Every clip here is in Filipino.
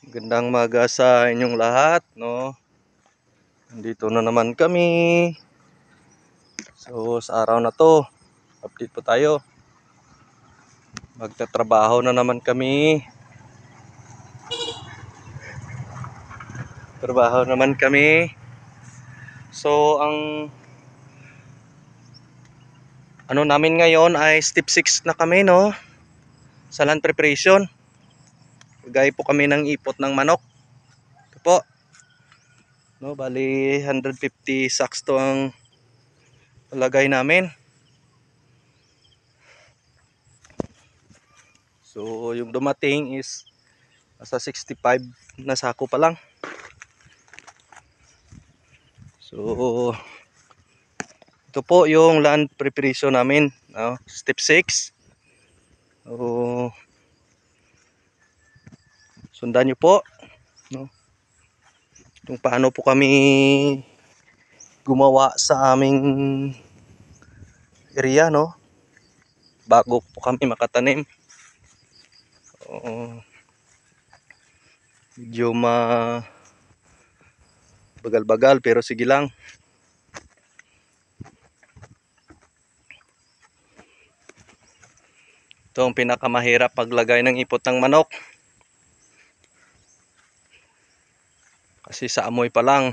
Gandang maga sa inyong lahat, no? Nandito na naman kami. So, sa araw na to, update po tayo. Magtatrabaho na naman kami. Trabaho naman kami. So, ang ano namin ngayon ay step 6 na kami, no? Sa land preparation. Gaya po kami ng ipot ng manok. Ito po. No, bali 150 sacks to ang lagay namin. So, yung dumating is nasa 65 na sako pa lang. So, ito po yung land preparation namin, no? Step 6. So, sundan nyo po, no? Kung paano po kami gumawa sa aming area, no? Bago po kami makatanim. Medyo bagal-bagal pero sige lang. Ito ang pinakamahirap paglagay ng ipot ng manok. Kasi sa amoy pa lang,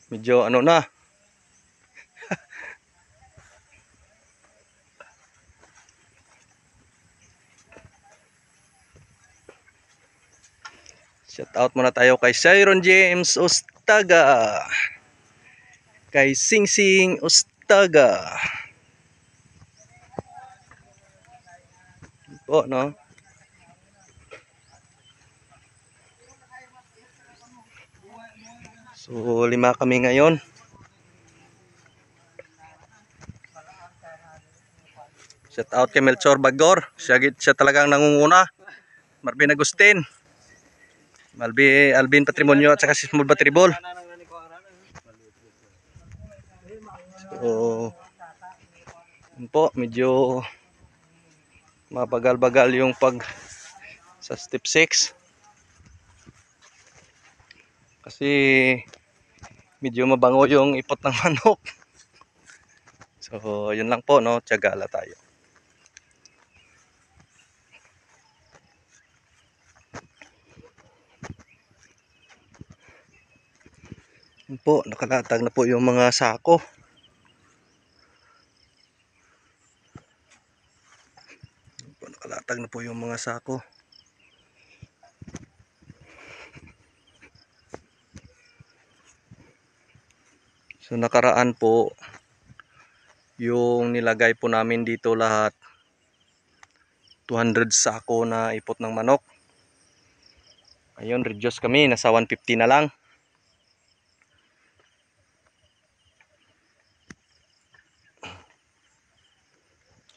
medyo ano na. Shout out muna tayo kay Siron James Ostaga. Kay Sing Sing Ostaga. Po, no? So, 5 kami ngayon. Shout out kay Melchor Bagor. Siya talagang nangunguna. Marvin Agustin. Alvin Patrimonio at saka si Small Batribol. So, yun po, medyo mabagal-bagal yung sa step 6. Kasi medyo mabango yung ipot ng manok. So, yun lang po, no? Tiyagala tayo. Yun po, nakalatag na po yung mga sako. Yun po, nakalatag na po yung mga sako. So, nakaraan po, yung nilagay po namin dito lahat 200 sako na ipot ng manok. Ayun, reduce kami, nasa 150 na lang.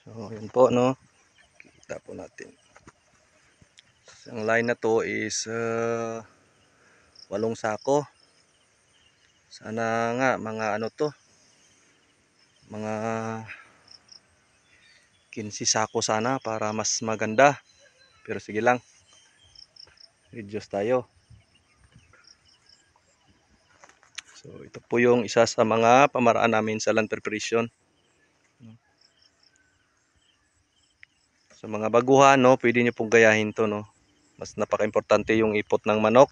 So, yun po, no? Kita po natin. Ang line na to is 8 sako. Sana nga, mga ano to, mga 15 sako sana para mas maganda. Pero sige lang, reduce tayo. So, ito po yung isa sa mga pamaraan namin sa land preparation. Sa mga baguhan, no, pwede nyo pong gayahin to, no. Mas napaka-importante yung ipot ng manok.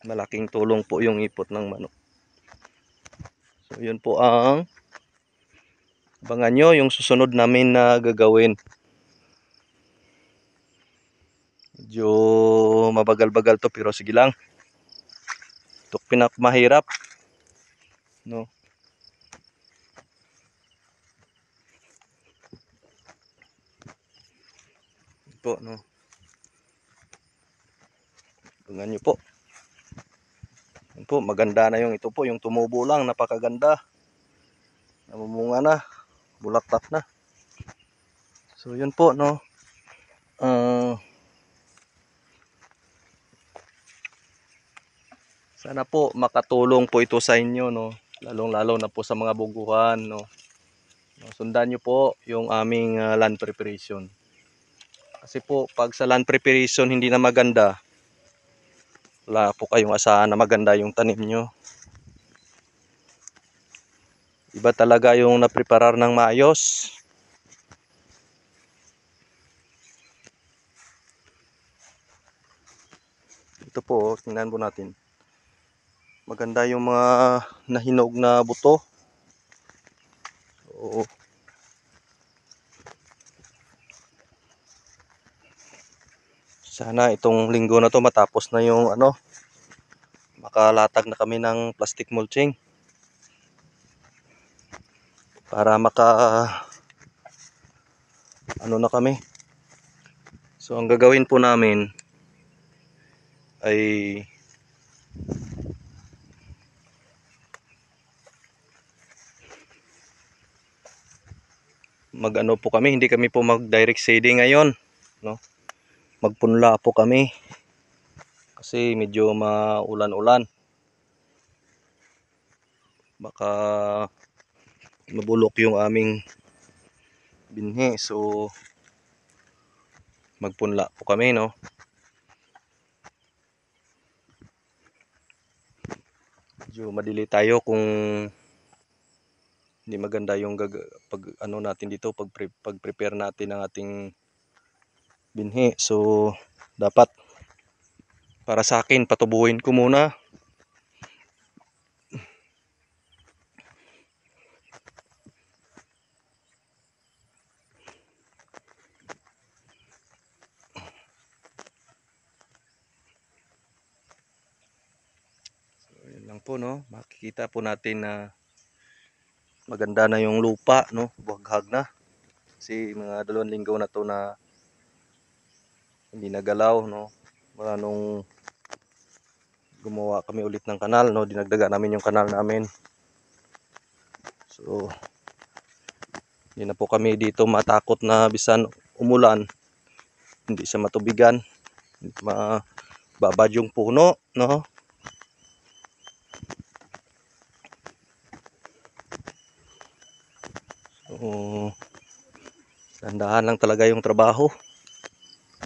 Malaking tulong po yung ipot ng manok. So, yun po ang abangan nyo yung susunod namin na gagawin. Medyo mabagal-bagal to pero sige lang. Ito pinakamahirap, no. Ito, no. Abangan nyo po. Yun po, maganda na yung ito po, yung tumubo lang, napakaganda. Namumunga na, bulaklak na. So yun po, no. Sana po makatulong po ito sa inyo, no. Lalong-lalo na po sa mga buguhan, no. Sundan nyo po yung aming land preparation. Kasi po, pag sa land preparation hindi na maganda, wala po kayong asahan na maganda yung tanim nyo. Iba talaga yung napreparar ng maayos. Ito po, tingnan po natin. Maganda yung mga nahinog na buto. So, sana itong linggo na to matapos na yung makalatag na kami ng plastic mulching. Para na kami. So ang gagawin po namin ay po kami, hindi kami po mag direct seeding ngayon, no? Magpunla po kami kasi medyo maulan-ulan, baka mabulok yung aming binhi. So magpunla po kami, no? Medyo madili tayo kung hindi maganda yung natin dito, pag prepare natin ang ating binhi. So dapat, para sa akin, patubuhin ko muna. So yun lang po, no? Makikita po natin na maganda na yung lupa, no? Buhaghag na. Kasi mga 2 linggo na to na hindi nagalaw, no? Wala nung gumawa kami ulit ng kanal, no? Dinagdagan namin yung kanal namin. So hindi na po kami dito matakot na bisan umulan, hindi siya matubigan, mababad yung puno, no? So dandahan lang talaga yung trabaho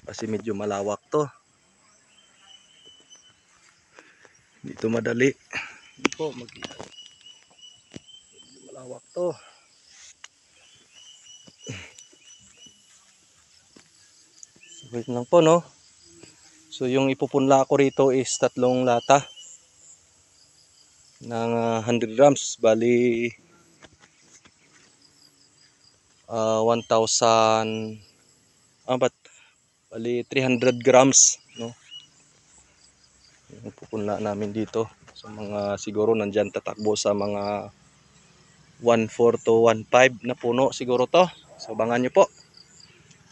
kasi medyo malawak to. Dito madali. Dito malawak to. So wait lang po, no? So yung ipupunla ko rito is 3 lata ng 100 grams. Bali 1,000 bali 300 grams, no? Yung pupunla namin dito. So mga siguro nandyan tatakbo sa mga 1,4 to 1,5 na puno siguro to. So abangan nyo po.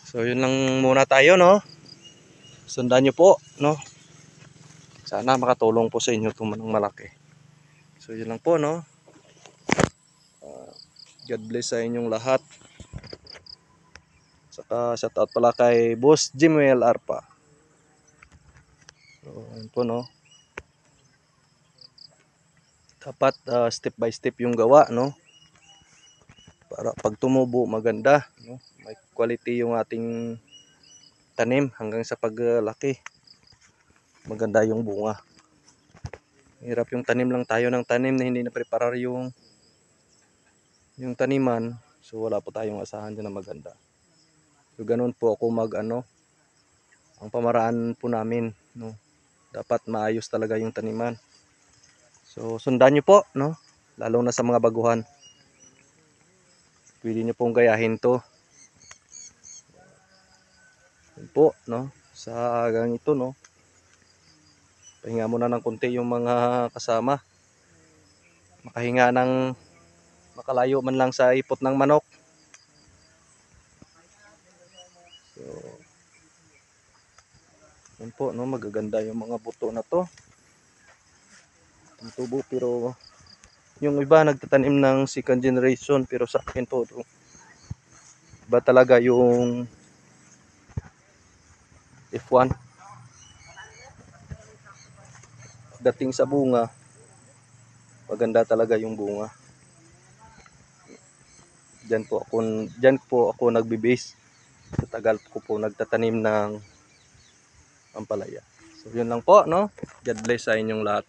So yun lang muna tayo, no? Sundan nyo po, no? Sana makatulong po sa inyo itong malaki. So yun lang po, no? God bless sa inyong lahat. Saka shout out pala kay Boss Jimuel Arpa. So yun po, no? Dapat step by step yung gawa, no? Para pag tumubo maganda, no? May quality yung ating tanim hanggang sa paglaki. Maganda yung bunga. Hirap yung tanim lang tayo ng tanim na hindi na preparar yung taniman. So wala po tayong asahan dyan na maganda. So ganun po ako ang pamaraan po namin, no? Dapat maayos talaga yung taniman. So sundan nyo po, no? Lalo na sa mga baguhan. Pwede nyo pong gayahin to. Yun po, no? Sa ganito, no? Pahinga muna ng konti yung mga kasama. Makahinga ng makalayo man lang sa ipot ng manok. So yun po, no? Magaganda yung mga buto na to. Ang tubo, pero yung iba nagtatanim ng second generation, pero sa akin po iba talaga yung F1. Dating sa bunga, maganda talaga yung bunga. Diyan po ako nagbi-base. Sa tagal ko po nagtatanim ng ampalaya. So yun lang po, no? God bless sa inyong lahat.